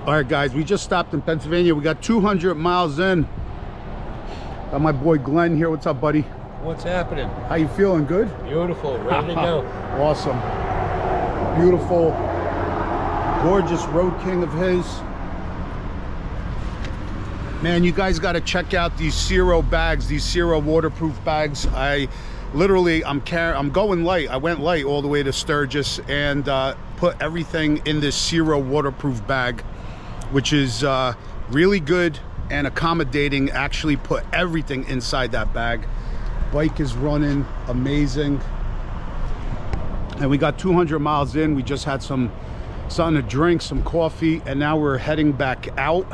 All right, guys, we just stopped in Pennsylvania. We got 200 miles in. Got my boy Glenn here. What's up, buddy? What's happening? How you feeling? Good? Beautiful. Ready to go. Awesome. Beautiful, gorgeous Road King of his. Man, you guys got to check out these Zero bags, these Zero waterproof bags. I'm going light. I went light all the way to Sturgis and put everything in this Zero waterproof bag, which is really good and accommodating. Actually put everything inside that bag. Bike is running amazing. And we got 200 miles in. We just had something to drink, some coffee, and now we're heading back out.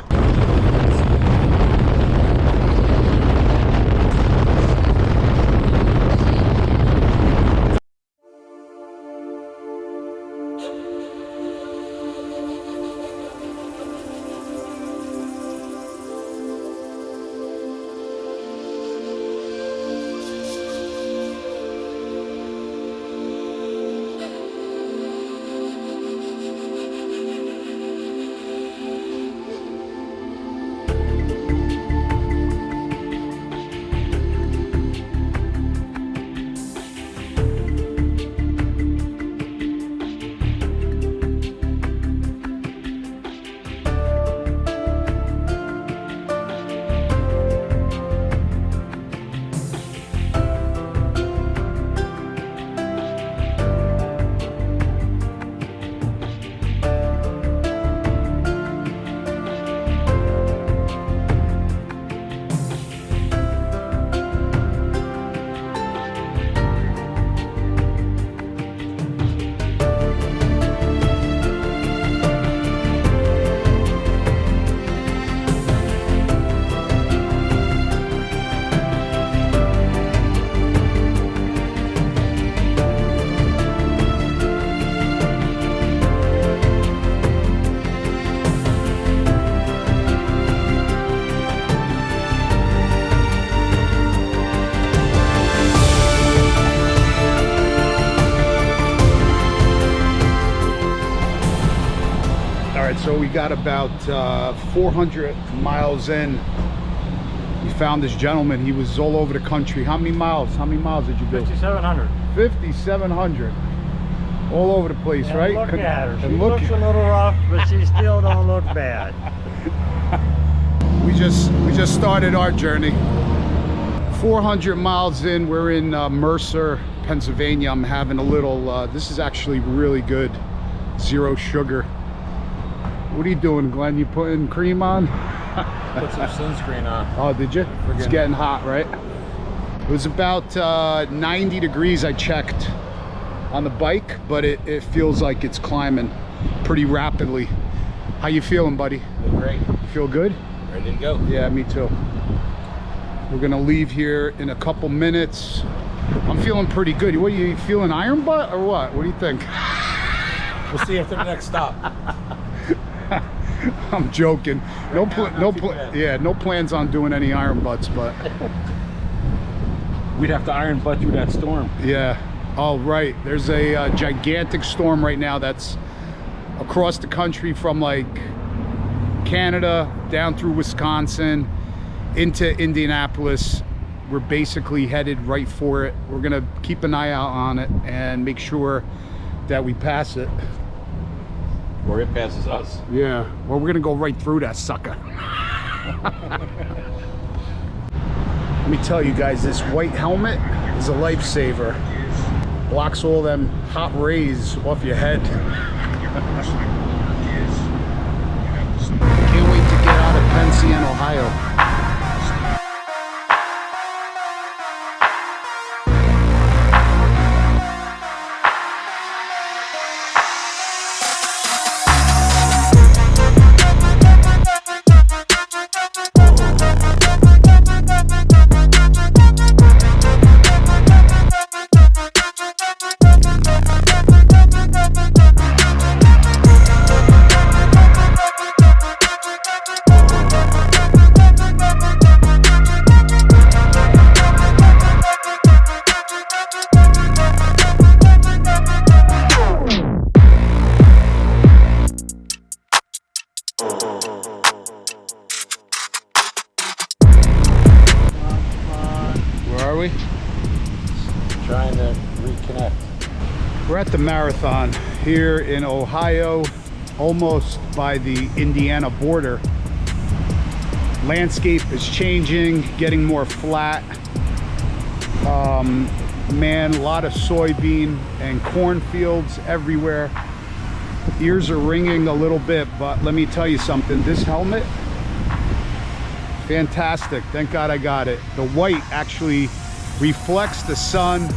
So we got about 400 miles in. We found this gentleman. He was all over the country. How many miles did you do? 5,700. 5,700. All over the place, and right? Look at her. She looks a little rough, but she still don't look bad. We just started our journey. 400 miles in. We're in Mercer, Pennsylvania. I'm having a little, this is actually really good. Zero sugar. What are you doing, Glenn? You putting cream on? Put some sunscreen on. Oh, did you? It's getting hot, right? It was about 90 degrees I checked on the bike, but it feels like it's climbing pretty rapidly. How you feeling, buddy? Feel great. You feel good? Ready to go. Yeah, me too. We're gonna leave here in a couple minutes. I'm feeling pretty good. What are you feeling, iron butt or what? What do you think? We'll see after the next stop. I'm joking. No plans on doing any iron butts, but we'd have to iron butt through that storm. Yeah. Oh, right. There's a gigantic storm right now that's across the country from like Canada down through Wisconsin into Indianapolis. We're basically headed right for it. We're gonna keep an eye out on it and make sure that we pass it. Or it passes us. Yeah, well, we're gonna go right through that sucker. Let me tell you guys, this white helmet is a lifesaver. Blocks all them hot rays off your head. Can't wait to get out of Pennsylvania, Ohio. Where are we? Trying to reconnect. We're at the marathon here in Ohio, almost by the Indiana border. Landscape is changing, getting more flat. Man, a lot of soybean and cornfields everywhere. Ears are ringing a little bit, but let me tell you something. This helmet, fantastic. Thank God I got it. The white actually reflects the sun,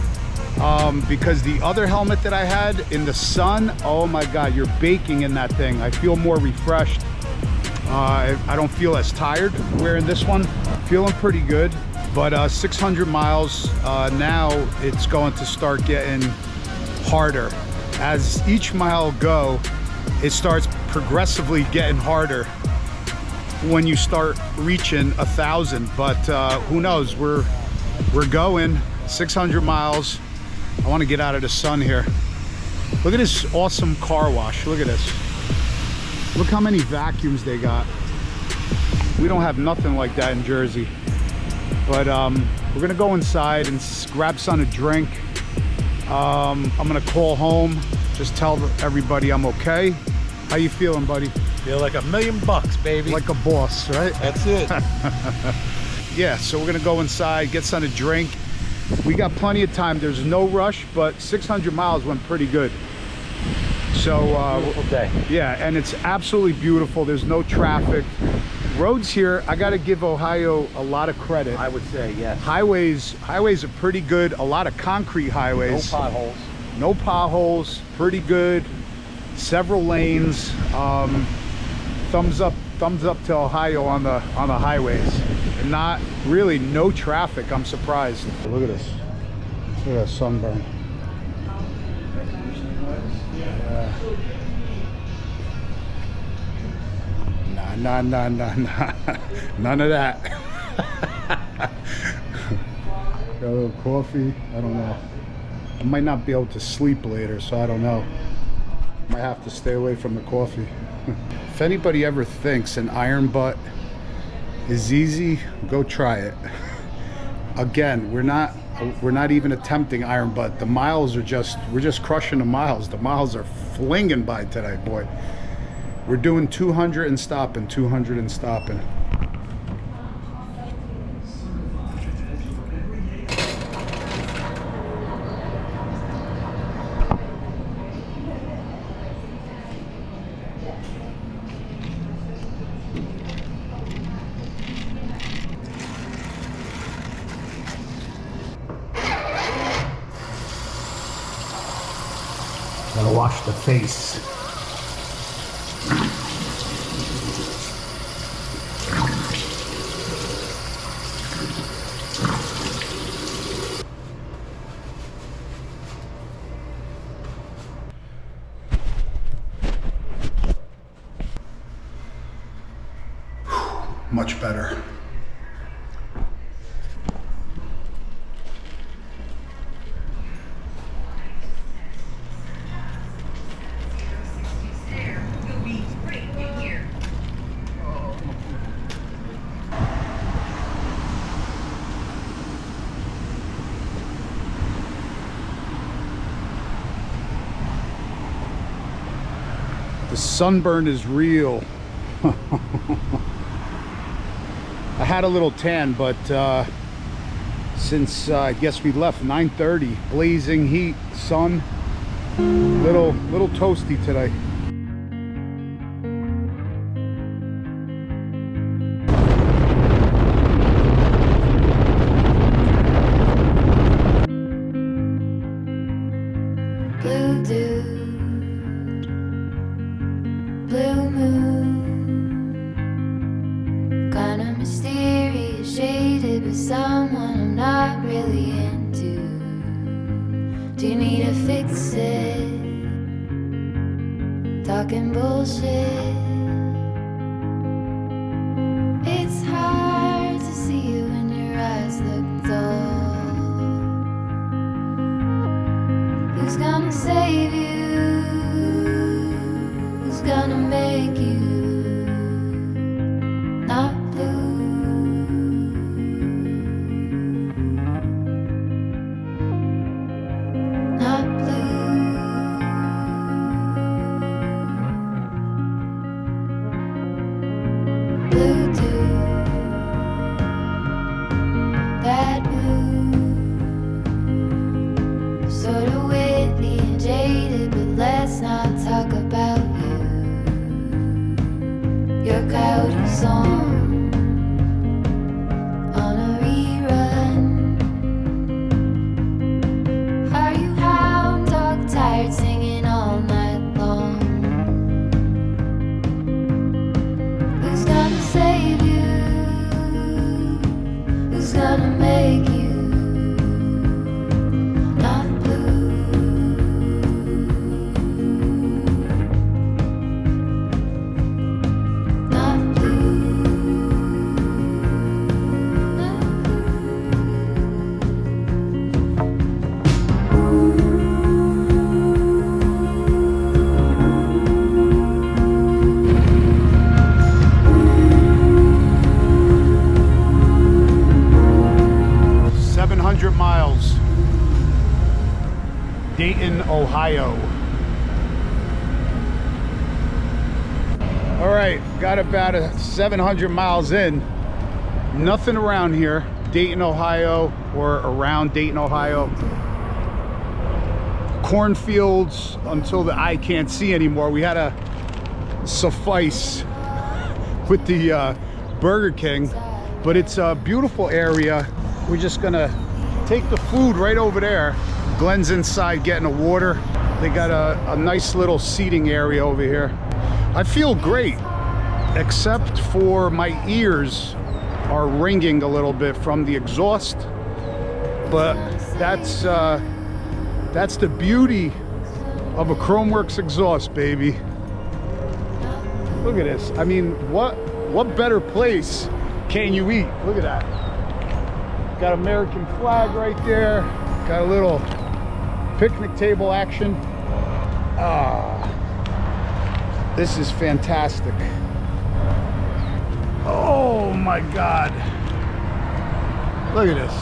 because the other helmet that I had in the sun, oh my God, you're baking in that thing. I feel more refreshed. I don't feel as tired wearing this one. Feeling pretty good, but 600 miles, now it's going to start getting harder. As each mile go, it starts progressively getting harder when you start reaching 1,000, but who knows, we're going 600 miles. I want to get out of the sun here. Look at this awesome car wash. Look at this. Look how many vacuums they got. We don't have nothing like that in Jersey. But we're gonna go inside and grab something to drink. I'm gonna call home, just tell everybody I'm okay. How you feeling, buddy? Feel like $1,000,000, baby. Like a boss, right? That's it. Yeah, so we're gonna go inside, get something to drink. We got plenty of time. There's no rush, but 600 miles went pretty good. So Beautiful day. yeah, and it's absolutely beautiful. There's no traffic. Roads here, I got to give Ohio a lot of credit. I would say yes. Highways are pretty good. A lot of concrete highways. No potholes. No potholes. Pretty good. Several lanes. Thumbs up to Ohio on the highways. And not really no traffic. I'm surprised. Look at this. Look at that sunburn. Nah. None of that. Got a little coffee. I don't know. I might not be able to sleep later, so I don't know. Might have to stay away from the coffee. If anybody ever thinks an iron butt is easy, go try it. Again, we're not even attempting iron butt. The miles are we're just crushing the miles. The miles are flinging by today, boy. We're doing 200 and stopping, 200 and stopping. Gotta wash the face. Much better. The sunburn is real. I had a little tan, but since I guess we left 9:30, blazing heat, sun, little toasty today. Blue dew, blue moon, kinda mysterious, shaded with someone I'm not really into. Do you need to fix it? Talking bullshit. It's hard to see you when your eyes look dull. Who's gonna save you? Who's gonna make you you do that move, sort of witty and jaded, but let's not talk about you. Your coyote song on a rerun. Are you hound dog tired singing all night long? Who's gonna save you? Who's gonna make you not blue? Not blue. Not blue. 700 miles. Dayton, Ohio. All right, got about 700 miles in. Nothing around here, Dayton, Ohio, or around Dayton, Ohio. Cornfields until the eye can't see anymore. We had to suffice with the Burger King, but it's a beautiful area. We're just gonna take the food right over there. Glenn's inside getting a water. They got a nice little seating area over here. I feel great, except for my ears are ringing a little bit from the exhaust, but that's the beauty of a Chromeworks exhaust, baby. Look at this. I mean, what better place can you eat? Look at that. Got American flag right there. Got a little picnic table action. This is fantastic. Oh my God. Look at this.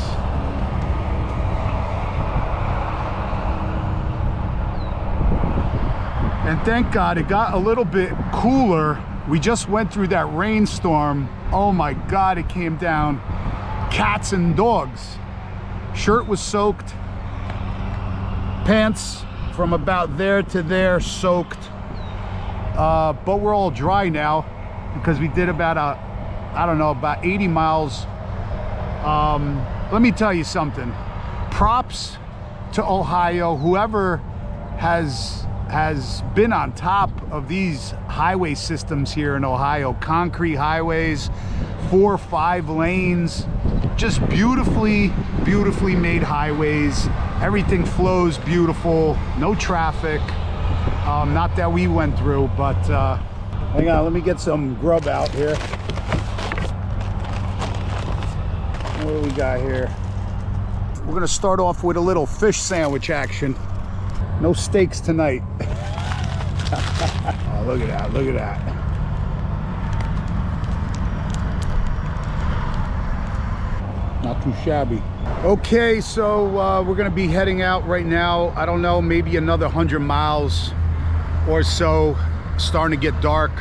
And thank God it got a little bit cooler. We just went through that rainstorm. Oh my God, it came down. Cats and dogs. Shirt was soaked. Pants from about there to there soaked. But we're all dry now because we did about I don't know, about 80 miles. Let me tell you something. Props to Ohio, whoever has been on top of these highway systems here in Ohio. Concrete highways, 4 or 5 lanes, just beautifully made highways. Everything flows beautiful, no traffic. Not that we went through, but hang on, let me get some grub out here. What do we got here? We're gonna start off with a little fish sandwich action. No steaks tonight. Oh, look at that, look at that. Not too shabby. Okay, so we're gonna be heading out right now. I don't know, maybe another 100 miles or so. Starting to get dark.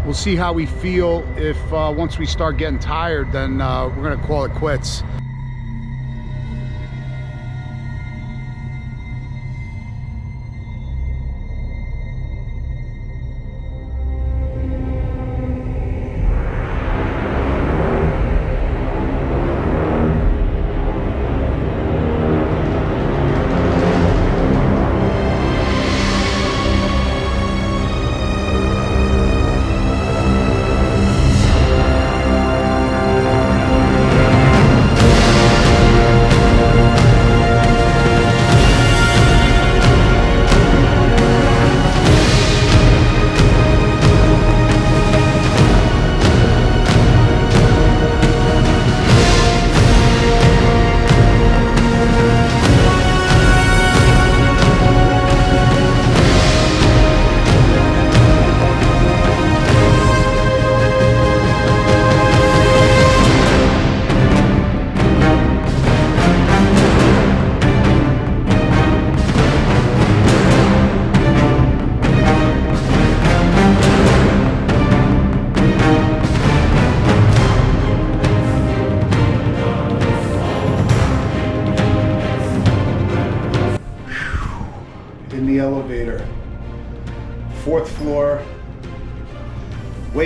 We'll see how we feel. If once we start getting tired, then we're gonna call it quits.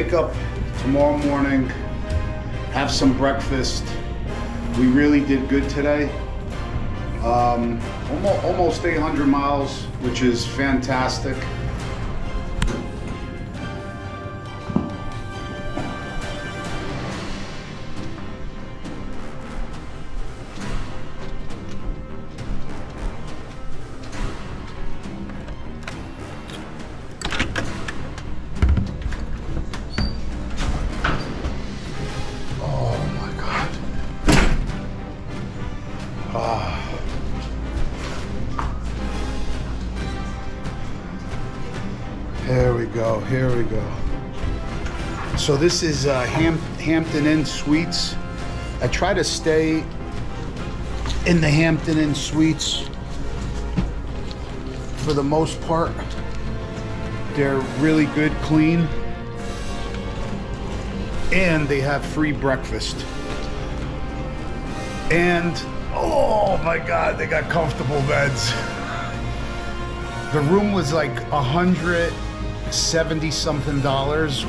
wake up tomorrow morning, have some breakfast. We really did good today. Almost 800 miles, which is fantastic. Here we go. So this is Hampton Inn Suites. I try to stay in the Hampton Inn Suites for the most part. They're really good, clean, and they have free breakfast. And oh my God, they got comfortable beds. The room was like $170 something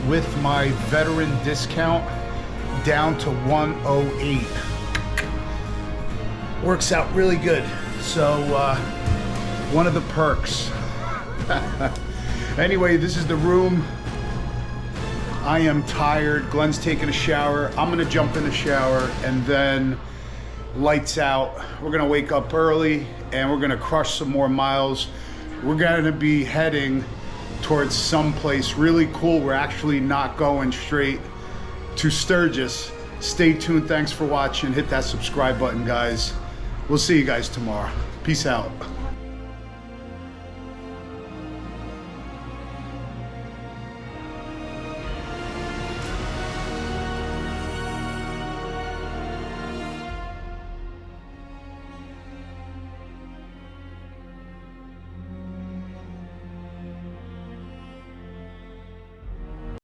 with my veteran discount down to 108. Works out really good. So one of the perks. Anyway, this is the room. I am tired. Glenn's taking a shower. I'm gonna jump in the shower and then lights out. We're gonna wake up early and we're gonna crush some more miles. We're gonna be heading towards someplace really cool. We're actually not going straight to Sturgis. Stay tuned. Thanks for watching. Hit that subscribe button, guys. We'll see you guys tomorrow. Peace out.